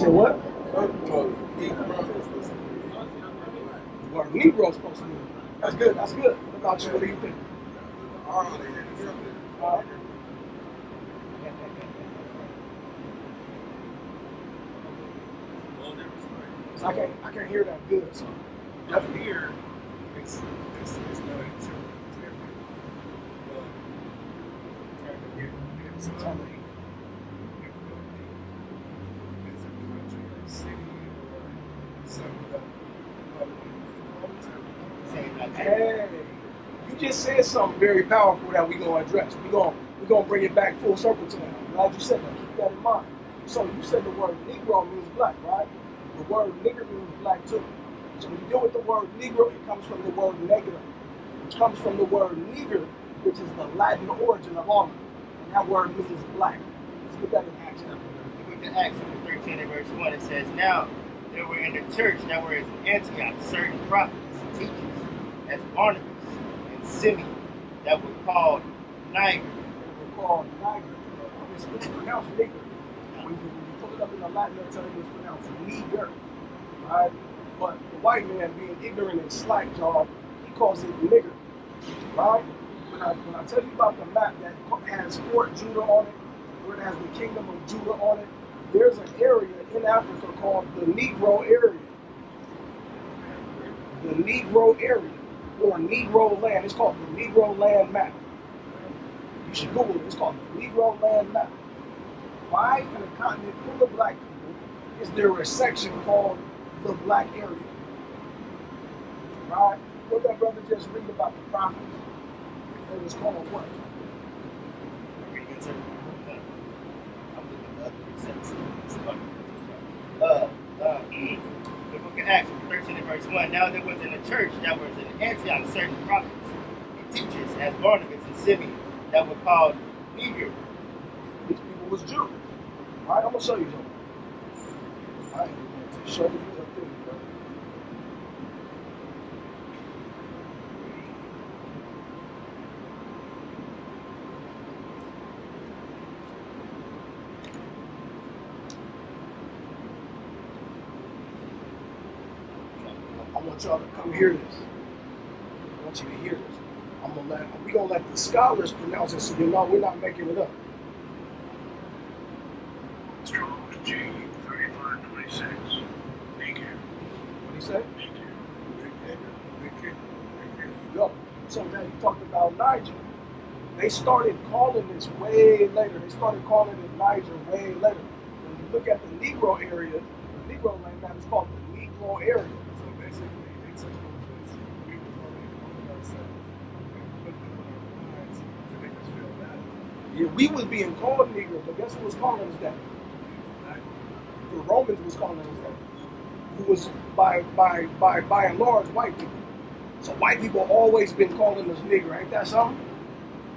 say what? Negro. Or Negro is supposed to be. That's good. That's good. What about you? What do you think? I can't hear that good. So Definitely here, it's not intuitive to everyone. Trying to get some totally. it's a country or a city or something that Hey, you just said something very powerful that we're gonna address. We're gonna bring it back full circle to that. I'm glad you said that. Keep that in mind. So you said the word Negro means black, right? The word nigger means black too. So when you deal with the word Negro, it comes from the word negro, which comes from the word nigger, which is the Latin origin of all of it. And that word means black. Let's get that in Acts chapter. Look at Acts 13 and verse 1. It says, now there were in the church that were in Antioch certain prophets and teachers, as Barnabas and Simeon, that were called Niger. They were called Niger. It's pronounced nigger. When you pull it up in the Latin, they'll tell you it's pronounced nigger. Right? But the white man, being ignorant and slack, y'all, he calls it nigger. Right? When I tell you about the map that has Fort Judah on it, where it has the kingdom of Judah on it, there's an area in Africa called the Negro area. The Negro area, or Negro land. It's called the Negro land map. You should Google it. It's called the Negro land map. Why in a continent full of black people is there a section called the black area? Right? What that brother just read about the prophets, it was called what? The book of Acts 13 and verse 1. Now there was in the church that was in Antioch certain prophets and teachers, as Barnabas and Simeon, that were called Niger. These people was Jews. All right, I'm going to show you something. All right, to show you the thing, bro. I want y'all to come hear this. I want you to hear this. We're gonna let the scholars pronounce it so you know we're not making it up. Strong's G 3526. Thank you. What do you say? Thank you. There you go. So now you talked about Niger. They started calling this way later. They started calling it Niger way later. When you look at the Negro area, the Negro land map is called the Negro area. So basically, they took over this. We were already calling ourselves and put them on our minds to make us feel bad. Yeah, we was being called Negro, but guess who was calling us that? The Romans was calling us that. Who was by and large white people. So white people always been calling us nigger, ain't that something?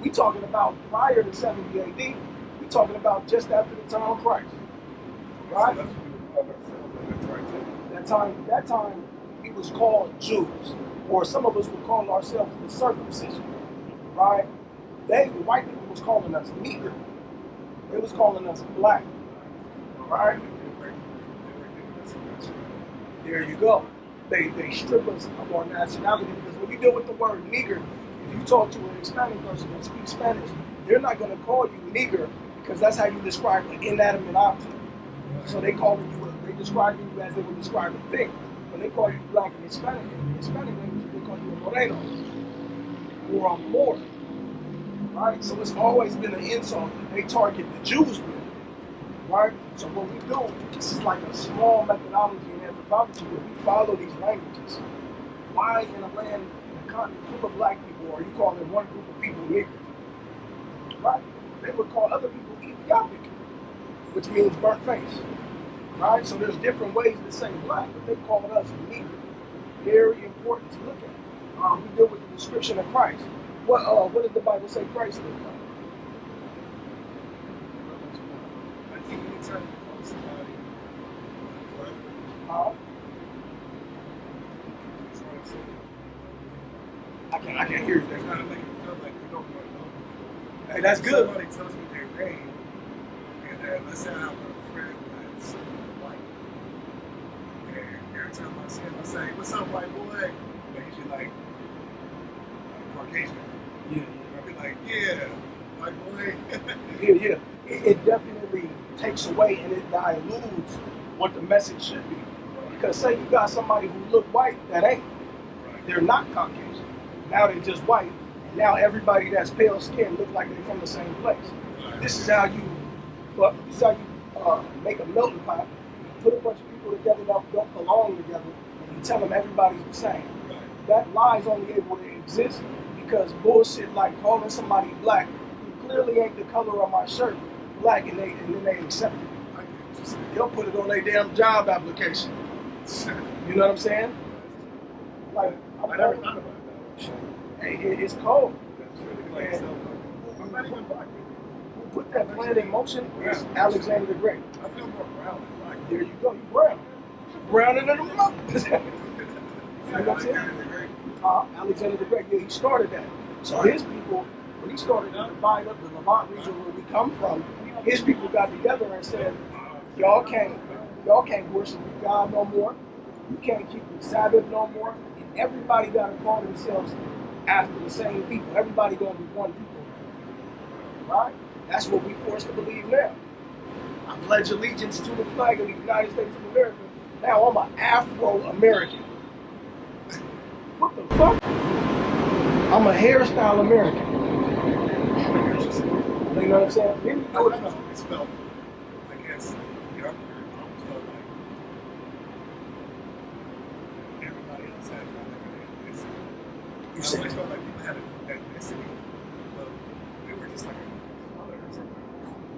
We talking about prior to 70 AD. We talking about just after the time of Christ. Right? So that's what we called ourselves at that right time. That time we was called Jews. Or some of us would call ourselves the circumcision. Right? The white people was calling us nigger. They was calling us black. Right? There you go. They strip us of our nationality because when you deal with the word nigger, if you talk to an Hispanic person that speaks Spanish, they're not going to call you nigger because that's how you describe an inanimate object. So they describe you as they would describe a thing. When they call you black in Hispanic language, they call you a moreno or a Moor. Right? So it's always been an insult that they target the Jews with. Right? So what we do, this is like a small methodology in anthropology where we follow these languages. Why in a land, in a continent full of black people, are you calling one group of people niggers? Right? They would call other people Ethiopic, which means burnt face. Right? So there's different ways to say black, but they call us nigger. Very important to look at. We deal with the description of Christ. What does the Bible say Christ looked like? I think anytime you call somebody brother, it's what I'm saying. I can't hear you. It's not to make you feel like you don't want to know. Hey, that's good. Somebody tells me their name, and let's say I have a friend that's white, every time I see him, I say, "What's up, white boy?" But he's usually like Caucasian. Yeah. I'd be like, "Yeah, white boy." Yeah. It definitely takes away and it dilutes what the message should be. Because say you got somebody who look white that ain't. Right. They're not Caucasian. Now they're just white. And now everybody that's pale skin look like they're from the same place. Right. This is how you make a melting pot. You put a bunch of people together that don't belong together, and you tell them everybody's the same. Right. That lie is only able to exist because bullshit like calling somebody black who clearly ain't the color of my shirt black, and then they accept it. I get what you're saying. They'll put it on their damn job application. You know what I'm saying? Like, I never thought about that. Hey, it's cold. That's really like so. I'm not even black. Who put that plan in motion is Alexander the Great. I feel more brown than black. There you go. You brown. Browner than a mother. You know what I'm saying? Alexander the Great. Yeah, he started that. So his people, when he started to divide up the Levant region where we come from, his people got together and said, y'all can't worship God no more. You can't keep the Sabbath no more. And everybody got to call themselves after the same people. Everybody gonna be one people. Right? That's what we forced to believe now. I pledge allegiance to the flag of the United States of America. Now I'm an Afro-American. What the fuck? I'm a hairstyle American. You know what I'm saying? Here we I go. always felt, I guess, younger, I always felt like everybody else had kind of an ethnicity. You I said always felt like people had an ethnicity, but they were just like a color or something.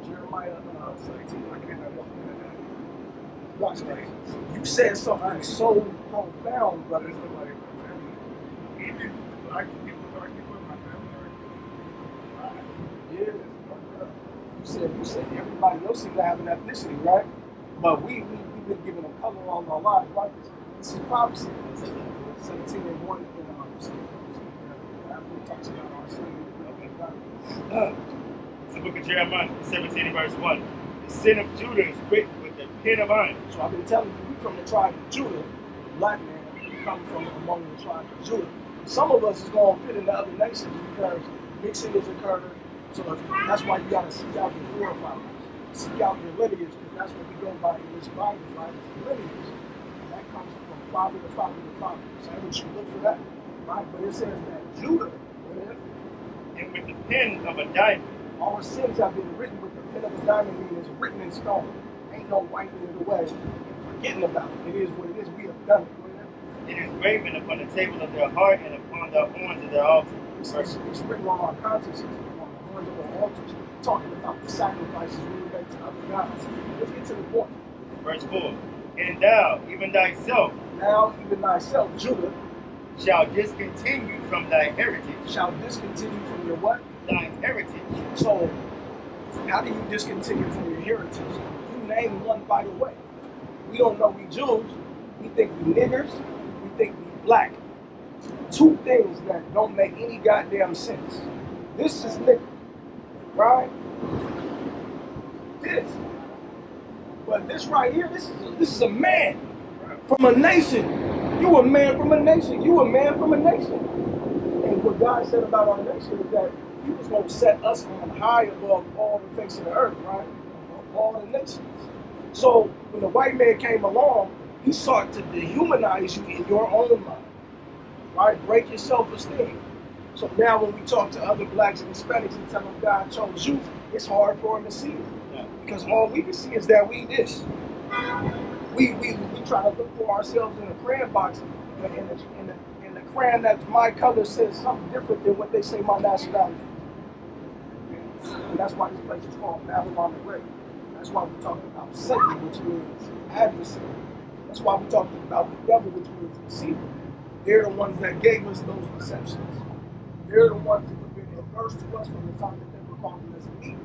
Jeremiah It's like, I can't remember that. watch that. You said something so profound, brother. There's nobody in my family. Even black people in my family are black. Yeah. You said everybody else seems to have an ethnicity, right? But we've been given a color all our lives, right? This is prophecy. 17 and 1 after it talks about our sin. It's the book of Jeremiah, 17 and verse 1. The sin of Judah is written with the pen of iron. So I've been telling you, we from the tribe of Judah, black man, we come from among the tribe of Judah. Some of us is going to fit in the other nations because mixing is occurring. So that's why you got to seek out your forefathers, seek out your lineage, because that's what we go by in this Bible, right? It's the lineage. And that comes from father to father to father. So I want you to look for that, right? But it says that Judah, And with the pen of a diamond. our sins have been written with the pen of a diamond, meaning it's written in stone. Ain't no wiping it away and forgetting about it. It is what it is. We have done it. It is graven upon the table of their heart and upon the horns of their altar. It's written on our consciences, on the horns of our altars, talking about the sacrifices we make to other gods. Let's get to the point. Verse 4. And thou, even thyself, Now even thyself, Judah, shall discontinue from thy heritage. shall discontinue from your what? Thy heritage. So, how do you discontinue from your heritage? You name one vital way. We don't know we Jews. We think we niggers. We think we black. Two things that don't make any goddamn sense. This is nigger, right? This. But this right here, this is a man from a nation. You a man from a nation. You a man from a nation. And what God said about our nation is that He was going to set us on high above all the face of the earth, right? Above all the nations. So when the white man came along, he sought to dehumanize you in your own mind, right? Break your self-esteem. So now when we talk to other blacks and Hispanics and tell them God chose you, it's hard for them to see it. Yeah. Because all we can see is that we this. We try to look for ourselves in a crayon box, and the crayon that's my color says something different than what they say my nationality is. And that's why this place is called Babylon the Great. That's why we're talking about Satan, which means adversary. That's why we're talking about the devil, which means deceiver. They're the ones that gave us those deceptions. They're the ones that have been adverse to us from the time that they were calling us evil.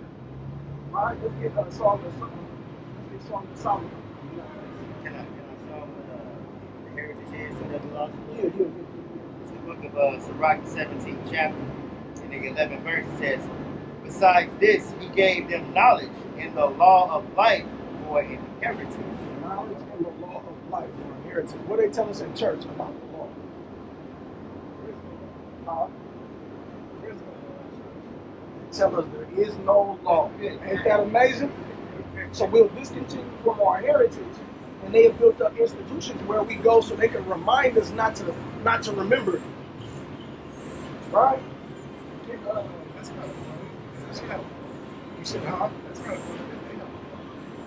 Right? Let's get Song of Solomon. Let's get Song of Solomon. Can I show them what the heritage is in the law? Yeah. It's the book of Sirach, the 17th chapter, and the 11th verse says, besides this, he gave them knowledge in the law of life for inheritance. Knowledge and the law of life for inheritance. heritage. What they tell us in church about the law? They tell us there is no law. Ain't that amazing? So we'll discontinue from our heritage, and they have built up institutions where we go so they can remind us not to remember it. Right? That's kind of funny. That's kind of You said, huh? That's kind of funny.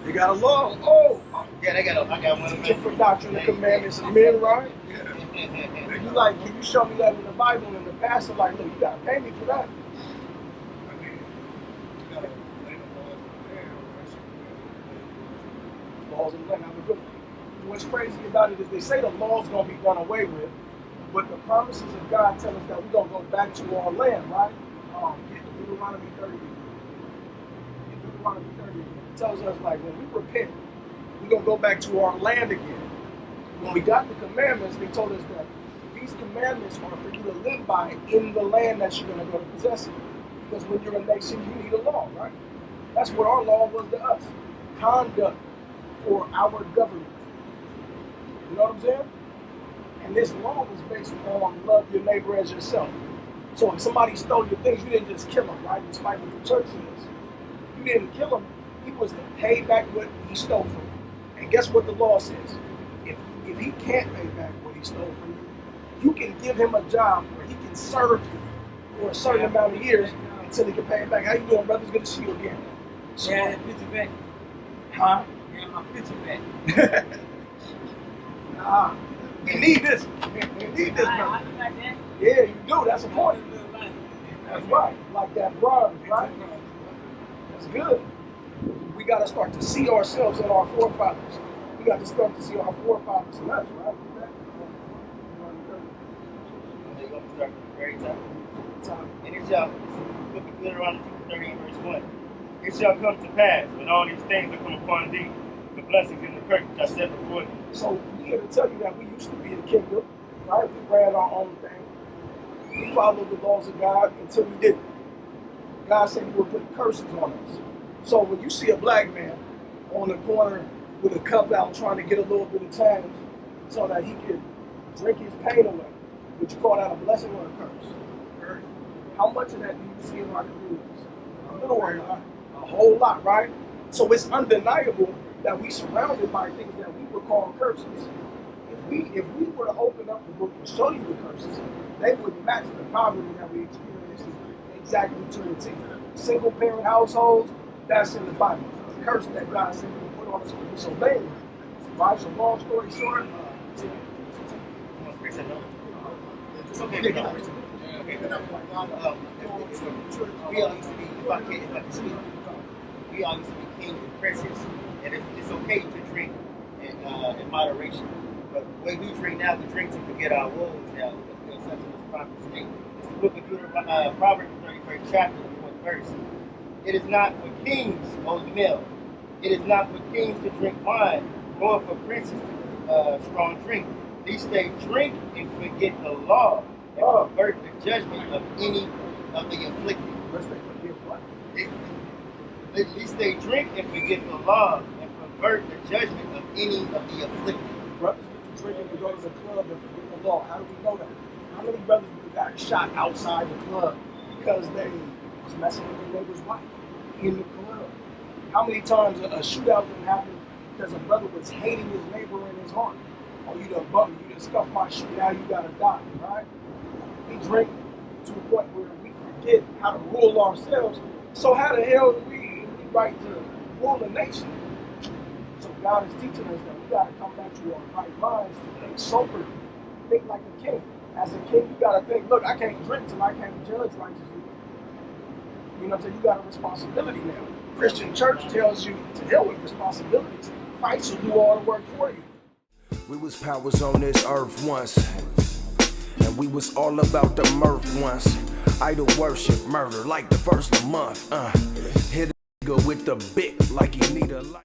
They got a law. Oh, Yeah, I got one. teaching for doctrine and commandments of men, right? Yeah. You like, can you show me that in the Bible? And the pastor like, look, you gotta pay me for that. I mean, you gotta lay the laws down. Laws of the land. What's crazy about it is they say the law's gonna be done away with, but the promises of God tell us that we're gonna go back to our land, right? Get Deuteronomy 30. Get Deuteronomy 30. It tells us like when we repent, we're gonna go back to our land again. When we got the commandments, they told us that these commandments are for you to live by in the land that you're gonna go to possess it. Because when you're a nation, you need a law, right? That's what our law was to us. Conduct for our government. You know what I'm saying? And this law was based on love your neighbor as yourself. So if somebody stole your things, you didn't just kill him, right? Despite what the church says. You didn't kill him. He was to pay back what he stole from you. And guess what the law says? If he can't pay back what he stole from you, you can give him a job where he can serve you for a certain amount of years until he can pay it back. How you doing, brother? It's good to see you again. So, Yeah, that picture back. huh? Yeah, my picture back. Nah. We need this. We need this, brother. I look like that. Yeah, you do. That's a point. That's right. Like that bronze, right? That's good. We got to start to see ourselves in our forefathers. We got to start to see our forefathers in us, right? They're going to start from the very top. Time. And it shall, look at Deuteronomy 30 verse 1. It shall come to pass when all these things are come upon thee, the blessings and the curses I set before thee. So we here to tell you that we used to be a kingdom, right? We ran our own thing. We followed the laws of God until we didn't. God said he would put curses on us. So when you see a black man on the corner with a cup out trying to get a little bit of change so that he could drink his pain away, would you call that a blessing or a curse? How much of that do you see in our communities? A little or a lot? A whole lot, right? So it's undeniable that we surrounded by things that we would call curses. If we were to open up the book and show you the curses, they would match the poverty that we experience exactly to the T. Single parent households, that's in the Bible. The curse that God said he would put on us for disobeying. Right? So long story short, It's okay. We all used to be, if I can speak, we all used to be kings and princes, and it's okay to drink in moderation. But the way we drink now, we drink to forget our woes now. Because such as prophets state. It's the book of Deuteronomy, Proverbs 31st chapter, the 4th verse. It is not for kings, O male. It is not for kings to drink wine, nor for princes to strong drink. Lest they drink and forget the law and pervert the judgment of any of the afflicted. lest they forget what? Lest they drink and forget the law and pervert the judgment of any of the afflicted. Brothers get to drinking to go to the club and forget the law. How do we know that? How many brothers got shot outside the club because they was messing with their neighbor's wife in the club? How many times a shootout can happen because a brother was hating his neighbor in his heart? Oh, you done bumped me, you done scuffed my shoe, now you gotta die, right? We drink to a point where we forget how to rule ourselves. So how the hell do we right to rule a nation? So God is teaching us that we gotta come back to our right minds to think sober, think like a king. As a king, you gotta think, look, I can't drink till I can't judge righteously. You know what I'm saying? You got a responsibility now. Christian church tells you to hell with responsibilities. Christ will do all the work for you. We was powers on this earth once, and we was all about the mirth once. Idol worship, murder like the first of the month. Hit a nigga with the bick like he need a light.